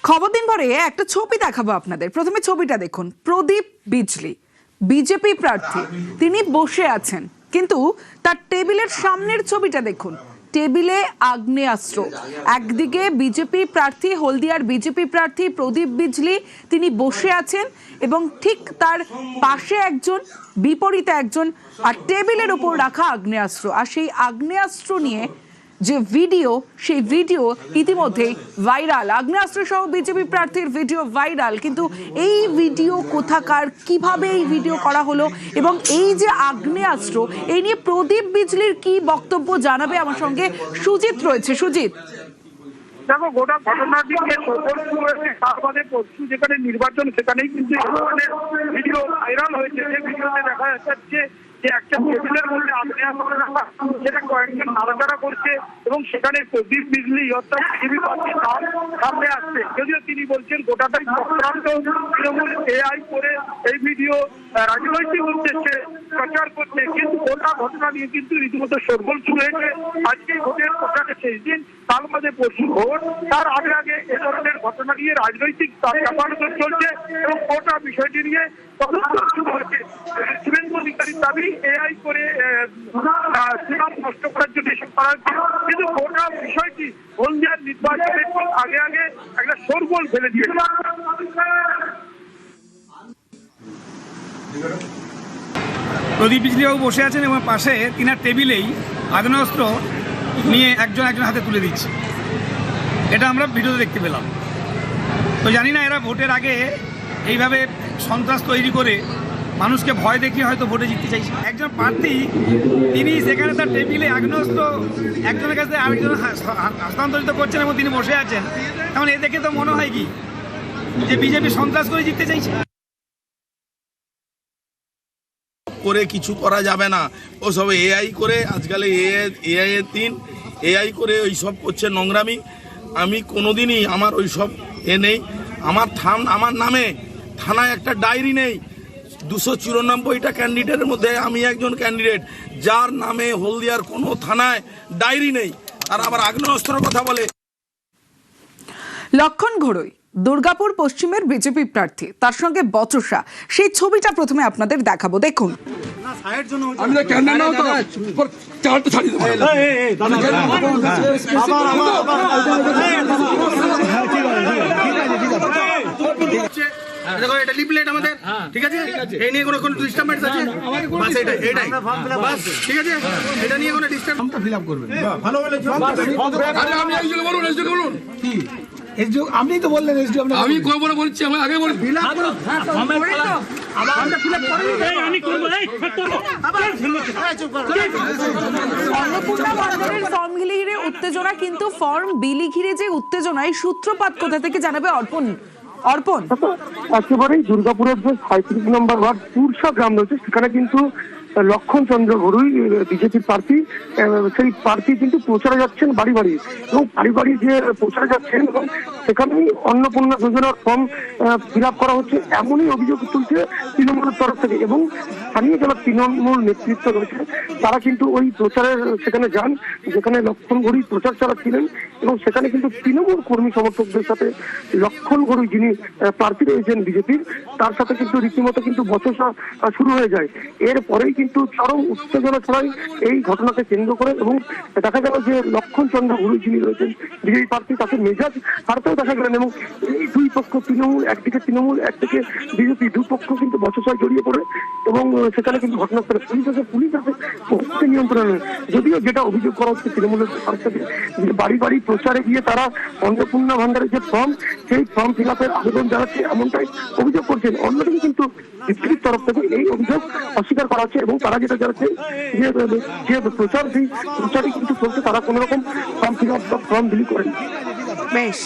খবর দিন ভরে একটা ছবি দেখাবো আপনাদের। প্রথমে ছবিটা দেখুন। প্রদীপ বিজলি বিজেপি প্রার্থী, তিনি বসে আছেন, কিন্তু তার টেবিলের সামনের ছবিটা দেখুন। টেবিলে আগ্নেয়াস্ত্র। একদিকে বিজেপি প্রার্থী, হলদিয়ার বিজেপি প্রার্থী প্রদীপ বিজলি, তিনি বসে আছেন এবং ঠিক তার পাশে একজন, বিপরীতে একজন, আর টেবিলের উপর রাখা আগ্নেয়াস্ত্র। আর সেই আগ্নেয়াস্ত্র নিয়ে যে ভিডিও, সেই ভিডিও ইতিমধ্যেই ভাইরাল। আগ্নেয়াস্ত্র সহ বিজেপি প্রার্থীর ভিডিও ভাইরাল, কিন্তু এই ভিডিও কোথাকার, কিভাবে এই ভিডিও করা হলো এবং এই যে আগ্নেয়াস্ত্র, এই নিয়ে প্রদীপ বিজলির কি বক্তব্য জানাবে আমার সঙ্গে সুজিত রয়েছে। সুজিত, দেখো, গোটা ঘটনাটি পরশু যেখানে নির্বাচন, সেখানেই কিন্তু এই ধরনের ভিডিও ভাইরাল হয়েছে। যে ভিডিওতে দেখা যাচ্ছে যে একটা টেবিলের মধ্যে আগ্নেয়াস্ত্র রাখা, সেটা কয়েকজন নাড়াচাড়া করছে এবং সেখানে প্রদীপ বিজলি অর্থাৎ বিজেপি প্রার্থীর নাম সামনে আসছে। যদিও তিনি বলছেন গোটাটাই চক্রান্ত, তৃণমূল এআই করে এই ভিডিও রাজনৈতিক উদ্দেশ্যে প্রচার করছে। কিন্তু গোটা ঘটনা নিয়ে কিন্তু রীতিমতো শোরগোল শুরু হয়েছে। আজকে ভোটের প্রচারের শেষ দিন, তার মধ্যে পরশু ভোট, তার আগে এ ধরনের ঘটনা নিয়ে রাজনৈতিক চাপানোতর চলছে এবং গোটা বিষয়টি নিয়ে তদন্ত শুরু হয়েছে। শুভেন্দু অধিকারীর দাবি এআই করে সুনাম নষ্ট করার জন্য এসব করা হচ্ছে। কিন্তু গোটা বিষয়টি হলদিয়ার নির্বাচনের আগে একটা শোরগোল ফেলে দিয়েছে। প্রদীপ বিজলিবাবু বসে আছেন এবং পাশে তিনার টেবিলেই আগ্নেয়াস্ত্র নিয়ে একজন হাতে তুলে দিচ্ছে। এটা আমরা ভিডিওতে দেখতে পেলাম। তো জানি না এরা ভোটের আগে এইভাবে সন্ত্রাস তৈরি করে মানুষকে ভয় দেখিয়ে হয়তো ভোটে জিততে চাইছে। একজন প্রার্থী তিনি সেখানে তার টেবিলে আগ্নেয়াস্ত্র একজনের কাছে আরেকজন হস্তান্তরিত করছেন এবং তিনি বসে আছেন। এখন এ দেখে তো মনে হয় কি যে বিজেপি সন্ত্রাস করে জিততে চাইছে। করে কিছু করা যাবে না, ও সব এআই করে, আজকাল এআই এর দিন, এআই করে ওই সব করছে নোংরামি। আমি কোনোদিনই আমার ওই সব নেই। আমার নামে থানায় একটা ডায়েরি নেই। 294টা ক্যান্ডিডেটের মধ্যে আমি একজন ক্যান্ডিডেট, যার নামে হলদিয়ার কোনো থানায় ডায়েরি নেই। আর আবার আগ্নেয়াস্ত্রের কথা বলে। লক্ষণ ঘোড়ই দুর্গাপুর পশ্চিমের বিজেপি প্রার্থী, তার সঙ্গে বচসা, সেই ছবিটা প্রথমে আপনাদের দেখাবো। দেখুন। এটা লিফলেট আমাদের, ঠিক আছে? এই নিয়ে কোনো ডিস্টার্বেন্স আছে? বাস এটাই বাস, ঠিক আছে? এটা নিয়ে কোনো ডিস্টার্বেন্স ফিল আপ করবেন। ভালো বলে বলুন কি এসডিও, আপনি তো বললেন এসডিও, আমি কবে বলছি, আমি আগে বলি ফিল আপ করো। আমরা ফিল আপ করি, আমি করব। অন্নপূর্ণা মণ্ডলের ফর্ম ঘিরে উত্তেজনা, কিন্তু ফর্ম বিলি ঘিরে যে উত্তেজনা, এই সূত্রপাত কোথা থেকে জানাবে অর্পণ। একেবারেই দুর্গাপুরের যে 35 নম্বর ওয়ার্ড পুরসা গ্রাম রয়েছে, সেখানে কিন্তু লক্ষণ চন্দ্র ঘড়ুই বিজেপির প্রার্থী, সেই প্রার্থী কিন্তু প্রচারে যাচ্ছেন বাড়ি বাড়ি, এবং বাড়ি বাড়ি যে প্রচারে যাচ্ছেন এবং সেখানেই অন্নপূর্ণা যোজনার ফর্ম ফিল আপ করা হচ্ছে, এমনই অভিযোগ তুলছে তৃণমূলের তরফ থেকে। এবং স্থানীয় যারা তৃণমূল নেতৃত্ব রয়েছে, তারা কিন্তু ওই প্রচারের সেখানে যান, যেখানে লক্ষণ ঘড়ুই প্রচার চালাচ্ছিলেন, এবং সেখানে কিন্তু তৃণমূল কর্মী সমর্থকদের সাথে লক্ষণ ঘড়ুই, যিনি প্রার্থী রয়েছেন বিজেপির, তার সাথে কিন্তু রীতিমতো কিন্তু বচসা শুরু হয়ে যায়। এরপরেই কিন্তু চরম উত্তেজনা ছড়ায় এই ঘটনাকে কেন্দ্র করে, এবং দেখা গেল যে লক্ষণ চন্দ্র ঘড়ুই যিনি রয়েছেন বিজেপি প্রার্থী, তাকে মেজাজ হারতেও দেখা গেলেন। এবং এই দুই পক্ষ, তৃণমূল একদিকে, বিজেপি, দুপক্ষ কিন্তু বচসায় জড়িয়ে পড়ে, এবং সেখানে কিন্তু ঘটনাস্থলে পুলিশ আছে পরিস্থিতি নিয়ন্ত্রণে। যদিও যেটা অভিযোগ করা হচ্ছে তৃণমূলের তরফ থেকে, যে বাড়ি বাড়ি প্রচারে গিয়ে তারা অন্নপূর্ণা ভান্ডারের যে ফর্ম, সেই ফর্ম ফিল আপের আবেদন জানাচ্ছে, এমনটাই অভিযোগ করছেন। অন্যদিকে কিন্তু বিজেপির তরফ থেকে এই অভিযোগ অস্বীকার করা হচ্ছে, এবং তারা যেটা জানাচ্ছে যে প্রচার, সেই প্রচারে কিন্তু চলছে, তারা কোন রকম ফর্ম ফিল আপ বা ফর্ম বিলি করেন। বেশ,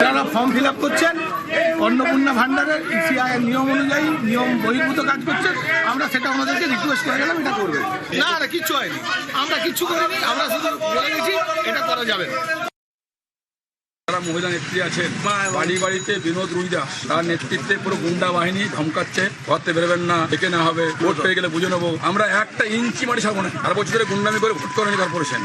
যারা ফর্ম ফিল আপ করছেন অন্নপূর্ণা ভান্ডারের ইসিআই এর নিয়ম অনুযায়ী, নিয়ম বহির্ভূত কাজ করছেন, আমরা সেটা ওনাদেরকে রিকোয়েস্ট করে গেলাম এটা করবে না। কিচ্ছু হয়নি, আমরা কিচ্ছু করিনি, আমরা শুধু বলে গেছি এটা করা যাবে না। যারা মহিলা নেত্রী আছেন বাড়ি বাড়িতে বিনোদ রুইদা, তার নেতৃত্বে পুরো গুন্ডা বাহিনী ধমকাচ্ছে, ঘরতে বেরোবেন না, ডেকে না হবে, ভোট পেয়ে গেলে বুঝে নেবো। আমরা একটা ইঞ্চি মাটি ছাড়বো না। আর বছর ধরে গুন্ডামি করে ভোট করেনি কর্পোরেশন।